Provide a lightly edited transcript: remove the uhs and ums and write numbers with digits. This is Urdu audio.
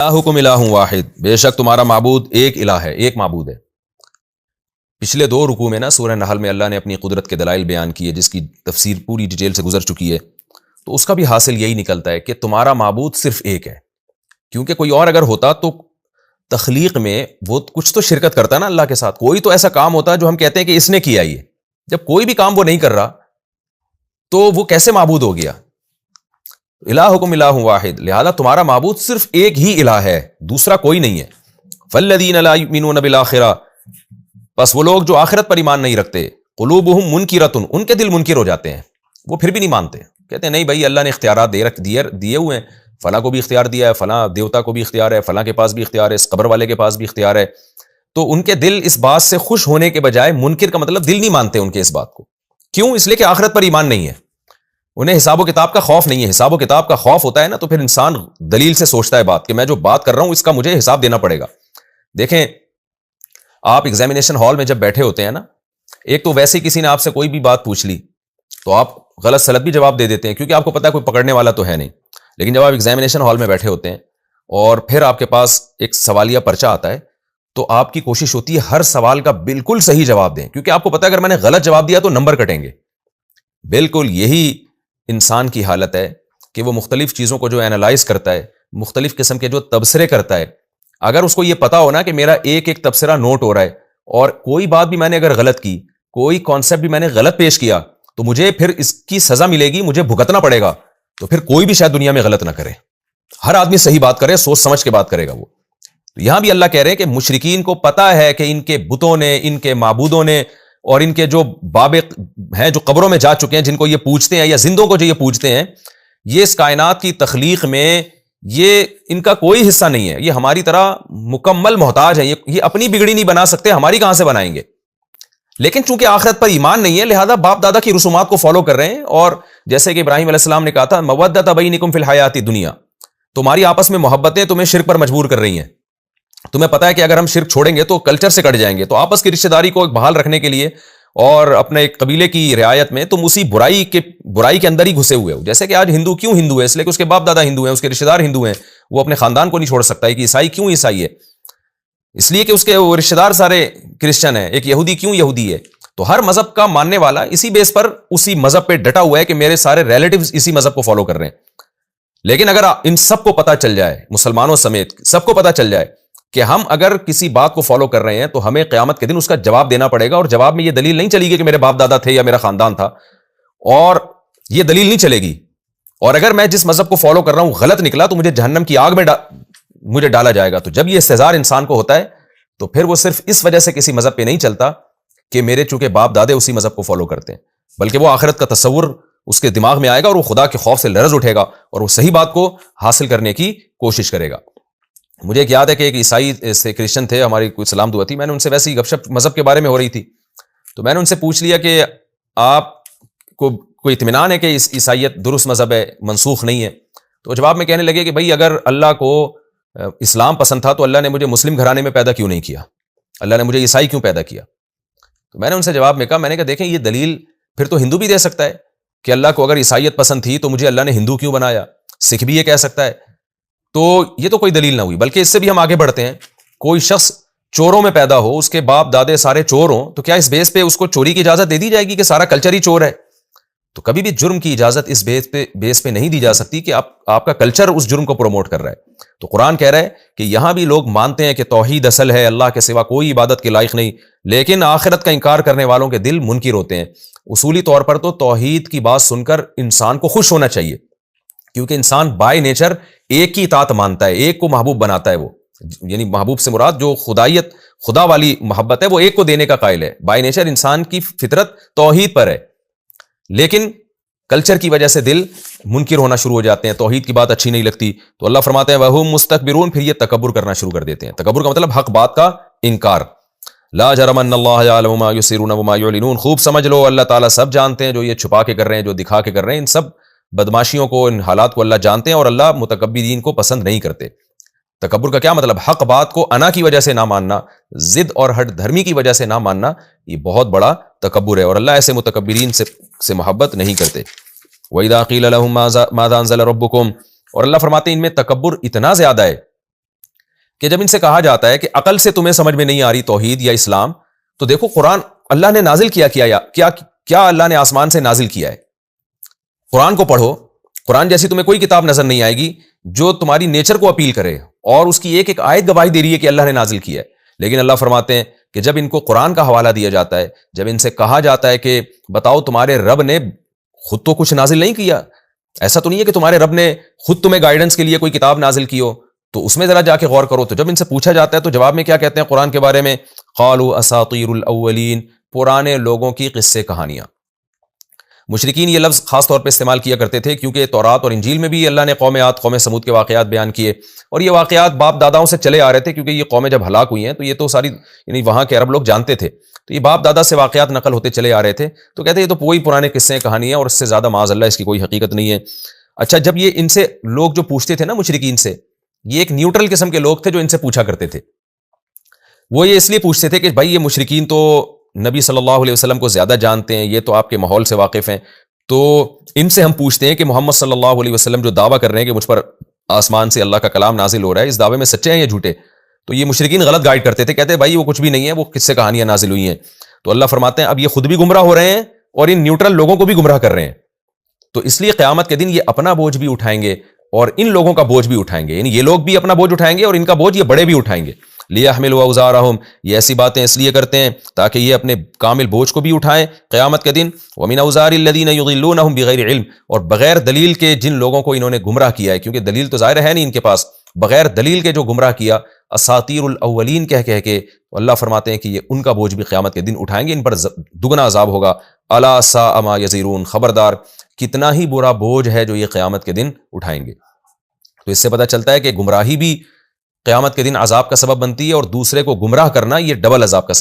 الہکم الہ واحد، بے شک تمہارا معبود ایک الہ ہے، ایک معبود ہے۔ پچھلے 2 رکوع میں نا سورہ نحل میں اللہ نے اپنی قدرت کے دلائل بیان کیے، جس کی تفسیر پوری ڈیٹیل سے گزر چکی ہے، تو اس کا بھی حاصل یہی نکلتا ہے کہ تمہارا معبود صرف ایک ہے، کیونکہ کوئی اور اگر ہوتا تو تخلیق میں وہ کچھ تو شرکت کرتا ہے نا اللہ کے ساتھ، کوئی تو ایسا کام ہوتا ہے جو ہم کہتے ہیں کہ اس نے کیا یہ، جب کوئی بھی کام وہ نہیں کر رہا تو وہ کیسے معبود ہو گیا؟ الہکم الہ واحد، لہذا تمہارا معبود صرف ایک ہی الہ ہے، دوسرا کوئی نہیں ہے۔ فالذین لا یؤمنون بالآخرہ، پس وہ لوگ جو آخرت پر ایمان نہیں رکھتے، قلوبہم منکرۃ، ان کے دل منکر ہو جاتے ہیں، وہ پھر بھی نہیں مانتے، کہتے ہیں نہیں بھائی اللہ نے اختیارات دیے ہوئے ہیں، فلاں کو بھی اختیار دیا ہے، فلاں دیوتا کو بھی اختیار ہے، فلاں کے پاس بھی اختیار ہے، اس قبر والے کے پاس بھی اختیار ہے، تو ان کے دل اس بات سے خوش ہونے کے بجائے منکر کا مطلب دل نہیں مانتے ان کے اس بات کو۔ کیوں؟ اس لیے کہ آخرت پر ایمان نہیں ہے، انہیں حساب و کتاب کا خوف نہیں ہے۔ حساب و کتاب کا خوف ہوتا ہے نا تو پھر انسان دلیل سے سوچتا ہے بات کہ میں جو بات کر رہا ہوں اس کا مجھے حساب دینا پڑے گا۔ دیکھیں آپ ایگزامینیشن ہال میں جب بیٹھے ہوتے ہیں نا، ایک تو ویسے ہی کسی نے آپ سے کوئی بھی بات پوچھ لی تو آپ غلط سلط بھی جواب دے دیتے ہیں، کیونکہ آپ کو پتا ہے کوئی پکڑنے والا تو ہے نہیں۔ لیکن جب آپ ایگزامینیشن ہال میں بیٹھے ہوتے ہیں اور پھر آپ کے پاس ایک سوالیہ پرچہ آتا ہے تو آپ کی کوشش ہوتی ہے ہر سوال کا بالکل صحیح جواب دیں، کیونکہ آپ کو پتا ہے اگر میں نے غلط جواب دیا تو نمبر کٹیں گے۔ بالکل یہی انسان کی حالت ہے کہ وہ مختلف چیزوں کو جو اینالائز کرتا ہے، مختلف قسم کے جو تبصرے کرتا ہے، اگر اس کو یہ پتا ہونا کہ میرا ایک ایک تبصرہ نوٹ ہو رہا ہے اور کوئی بات بھی میں نے اگر غلط کی، کوئی کانسیپٹ بھی میں نے غلط پیش کیا تو مجھے پھر اس کی سزا ملے گی، مجھے بھگتنا پڑے گا، تو پھر کوئی بھی شاید دنیا میں غلط نہ کرے، ہر آدمی صحیح بات کرے، سوچ سمجھ کے بات کرے گا وہ۔ تو یہاں بھی اللہ کہہ رہے ہیں کہ مشرکین کو پتا ہے کہ ان کے بتوں نے، ان کے معبودوں نے اور ان کے جو باب ہیں جو قبروں میں جا چکے ہیں، جن کو یہ پوجتے ہیں یا زندوں کو جو یہ پوجتے ہیں، یہ اس کائنات کی تخلیق میں یہ ان کا کوئی حصہ نہیں ہے، یہ ہماری طرح مکمل محتاج ہیں، یہ اپنی بگڑی نہیں بنا سکتے، ہماری کہاں سے بنائیں گے؟ لیکن چونکہ آخرت پر ایمان نہیں ہے لہذا باپ دادا کی رسومات کو فالو کر رہے ہیں، اور جیسے کہ ابراہیم علیہ السلام نے کہا تھا مودۃ بینکم فی الحیات الدنیا، تمہاری آپس میں محبتیں تمہیں شرک پر مجبور کر رہی ہیں، تمہیں پتا ہے کہ اگر ہم شرک چھوڑیں گے تو کلچر سے کٹ جائیں گے، تو آپس کی رشتہ داری کو بحال رکھنے کے لیے اور اپنے ایک قبیلے کی رعایت میں تم اسی برائی کے اندر ہی گھسے ہوئے ہو۔ جیسے کہ آج ہندو کیوں ہندو ہے؟ اس لیے کہ اس کے باپ دادا ہندو ہیں، اس کے رشتہ دار ہندو ہیں، وہ اپنے خاندان کو نہیں چھوڑ سکتا ہے۔ کہ عیسائی کیوں عیسائی ہے؟ اس لیے کہ اس کے وہ رشتہ دار سارے کرسچن ہیں۔ ایک یہودی کیوں یہودی ہے؟ تو ہر مذہب کا ماننے والا اسی بیس پر اسی مذہب پہ ڈٹا ہوا ہے کہ میرے سارے ریلیٹیوز اسی مذہب کو فالو کر رہے ہیں۔ لیکن اگر ان سب کو پتہ چل جائے، مسلمانوں سمیت سب کو پتہ چل جائے کہ ہم اگر کسی بات کو فالو کر رہے ہیں تو ہمیں قیامت کے دن اس کا جواب دینا پڑے گا، اور جواب میں یہ دلیل نہیں چلے گی کہ میرے باپ دادا تھے یا میرا خاندان تھا، اور یہ دلیل نہیں چلے گی، اور اگر میں جس مذہب کو فالو کر رہا ہوں غلط نکلا تو مجھے جہنم کی آگ میں مجھے ڈالا جائے گا۔ تو جب یہ استحضار انسان کو ہوتا ہے تو پھر وہ صرف اس وجہ سے کسی مذہب پہ نہیں چلتا کہ میرے چونکہ باپ دادے اسی مذہب کو فالو کرتے ہیں، بلکہ وہ آخرت کا تصور اس کے دماغ میں آئے گا اور وہ خدا کے خوف سے لرز اٹھے گا اور وہ صحیح بات کو حاصل کرنے کی کوشش کرے گا۔ مجھے ایک یاد ہے کہ ایک عیسائی سے کرسچن تھے، ہماری کوئی سلام دعا تھی، میں نے ان سے ویسے ہی گپ شپ مذہب کے بارے میں ہو رہی تھی، تو میں نے ان سے پوچھ لیا کہ آپ کو کوئی اطمینان ہے کہ عیسائیت درست مذہب ہے، منسوخ نہیں ہے؟ تو جواب میں کہنے لگے کہ بھائی اگر اللہ کو اسلام پسند تھا تو اللہ نے مجھے مسلم گھرانے میں پیدا کیوں نہیں کیا؟ اللہ نے مجھے عیسائی کیوں پیدا کیا؟ تو میں نے ان سے جواب میں کہا دیکھیں یہ دلیل پھر تو ہندو بھی دے سکتا ہے کہ اللہ کو اگر عیسائیت پسند تھی تو مجھے اللہ نے ہندو کیوں بنایا، سکھ بھی یہ کہہ سکتا ہے، تو یہ تو کوئی دلیل نہ ہوئی۔ بلکہ اس سے بھی ہم آگے بڑھتے ہیں، کوئی شخص چوروں میں پیدا ہو، اس کے باپ دادے سارے چور ہوں، تو کیا اس بیس پہ اس کو چوری کی اجازت دے دی جائے گی کہ سارا کلچر ہی چور ہے؟ تو کبھی بھی جرم کی اجازت اس بیس پہ نہیں دی جا سکتی کہ آپ کا کلچر اس جرم کو پروموٹ کر رہا ہے۔ تو قرآن کہہ رہا ہے کہ یہاں بھی لوگ مانتے ہیں کہ توحید اصل ہے، اللہ کے سوا کوئی عبادت کے لائق نہیں، لیکن آخرت کا انکار کرنے والوں کے دل منکر ہوتے ہیں۔ اصولی طور پر تو توحید کی بات سن کر انسان کو خوش ہونا چاہیے، کیونکہ انسان بائی نیچر ایک کی اطاعت مانتا ہے، ایک کو محبوب بناتا ہے، وہ یعنی محبوب سے مراد جو خدا والی محبت ہے وہ ایک کو دینے کا قائل ہے۔ بائی نیچر انسان کی فطرت توحید پر ہے، لیکن کلچر کی وجہ سے دل منکر ہونا شروع ہو جاتے ہیں، توحید کی بات اچھی نہیں لگتی، تو اللہ فرماتے ہیں وَهُمْ مُسْتَكْبِرُونَ، پھر یہ تکبر کرنا شروع کر دیتے ہیں۔ تکبر کا مطلب حق بات کا انکار۔ لا جرم ان اللہ یعلم ما یسرون وما یعلنون، خوب سمجھ لو اللہ تعالیٰ سب جانتے ہیں، جو یہ چھپا کے کر رہے ہیں، جو دکھا کے کر رہے ہیں، ان سب بدماشیوں کو، ان حالات کو اللہ جانتے ہیں، اور اللہ متکبرین کو پسند نہیں کرتے۔ تکبر کا کیا مطلب؟ حق بات کو انا کی وجہ سے نہ ماننا، ضد اور ہٹ دھرمی کی وجہ سے نہ ماننا، یہ بہت بڑا تکبر ہے، اور اللہ ایسے متکبرین سے محبت نہیں کرتے۔ وَإِذَا قِيلَ لَهُمْ مَاذَا أَنزَلَ رَبُّكُمْ، اور اللہ فرماتے ہیں ان میں تکبر اتنا زیادہ ہے کہ جب ان سے کہا جاتا ہے کہ عقل سے تمہیں سمجھ میں نہیں آ رہی توحید یا اسلام، تو دیکھو قرآن اللہ نے نازل کیا اللہ نے آسمان سے نازل کیا ہے، قرآن کو پڑھو. قرآن جیسی تمہیں کوئی کتاب نظر نہیں آئے گی جو تمہاری نیچر کو اپیل کرے اور اس کی ایک ایک آیت گواہی دے رہی ہے کہ اللہ نے نازل کیا ہے. لیکن اللہ فرماتے ہیں کہ جب ان کو قرآن کا حوالہ دیا جاتا ہے، جب ان سے کہا جاتا ہے کہ بتاؤ تمہارے رب نے خود تو کچھ نازل نہیں کیا، ایسا تو نہیں ہے کہ تمہارے رب نے خود تمہیں گائیڈنس کے لیے کوئی کتاب نازل کی ہو، تو اس میں ذرا جا کے غور کرو. تو جب ان سے پوچھا جاتا ہے تو جواب میں کیا کہتے ہیں قرآن کے بارے میں؟ قالوا اساطیر الاولین، پرانے لوگوں کی قصے کہانیاں. مشرکین یہ لفظ خاص طور پہ استعمال کیا کرتے تھے کیونکہ تورات اور انجیل میں بھی اللہ نے قوم عاد قوم سمود کے واقعات بیان کیے، اور یہ واقعات باپ داداؤں سے چلے آ رہے تھے، کیونکہ یہ قومیں جب ہلاک ہوئی ہیں تو یہ تو ساری یعنی وہاں کے عرب لوگ جانتے تھے، تو یہ باپ دادا سے واقعات نقل ہوتے چلے آ رہے تھے. تو کہتے ہیں یہ تو وہی پرانے قصے کہانیاں اور اس سے زیادہ معاذ اللہ اس کی کوئی حقیقت نہیں ہے. اچھا، جب یہ ان سے لوگ جو پوچھتے تھے نا مشرکین سے، یہ ایک نیوٹرل قسم کے لوگ تھے جو ان سے پوچھا کرتے تھے. وہ یہ اس لیے پوچھتے تھے کہ بھائی یہ مشرکین تو نبی صلی اللہ علیہ وسلم کو زیادہ جانتے ہیں، یہ تو آپ کے ماحول سے واقف ہیں، تو ان سے ہم پوچھتے ہیں کہ محمد صلی اللہ علیہ وسلم جو دعویٰ کر رہے ہیں کہ مجھ پر آسمان سے اللہ کا کلام نازل ہو رہا ہے، اس دعوے میں سچے ہیں یا جھوٹے؟ تو یہ مشرکین غلط گائیڈ کرتے تھے، کہتے ہیں بھائی وہ کچھ بھی نہیں ہے، وہ کس سے کہانیاں نازل ہوئی ہیں. تو اللہ فرماتے ہیں اب یہ خود بھی گمراہ ہو رہے ہیں اور ان نیوٹرل لوگوں کو بھی گمراہ کر رہے ہیں. تو اس لیے قیامت کے دن یہ اپنا بوجھ بھی اٹھائیں گے اور ان لوگوں کا بوجھ بھی اٹھائیں گے، یعنی یہ لوگ بھی اپنا بوجھ اٹھائیں گے اور ان کا بوجھ یہ بڑے بھی اٹھائیں گے. لیحملوا اوزارہم، یہ ایسی باتیں اس لیے کرتے ہیں تاکہ یہ اپنے کامل بوجھ کو بھی اٹھائیں قیامت کے دن. ومن اوزار الذین یضلونہم بغیر علم، اور بغیر دلیل کے جن لوگوں کو انہوں نے گمراہ کیا ہے، کیونکہ دلیل تو ظاہر ہے نہیں ان کے پاس، بغیر دلیل کے جو گمراہ کیا اساطیر الاولین کہہ کے، اللہ فرماتے ہیں کہ یہ ان کا بوجھ بھی قیامت کے دن اٹھائیں گے، ان پر دگنا عذاب ہوگا. الا ساء ما یزرون، خبردار کتنا ہی برا بوجھ ہے جو یہ قیامت کے دن اٹھائیں گے. تو اس سے پتہ چلتا ہے کہ گمراہی بھی قیامت کے دن عذاب کا سبب بنتی ہے، اور دوسرے کو گمراہ کرنا یہ ڈبل عذاب کا سبب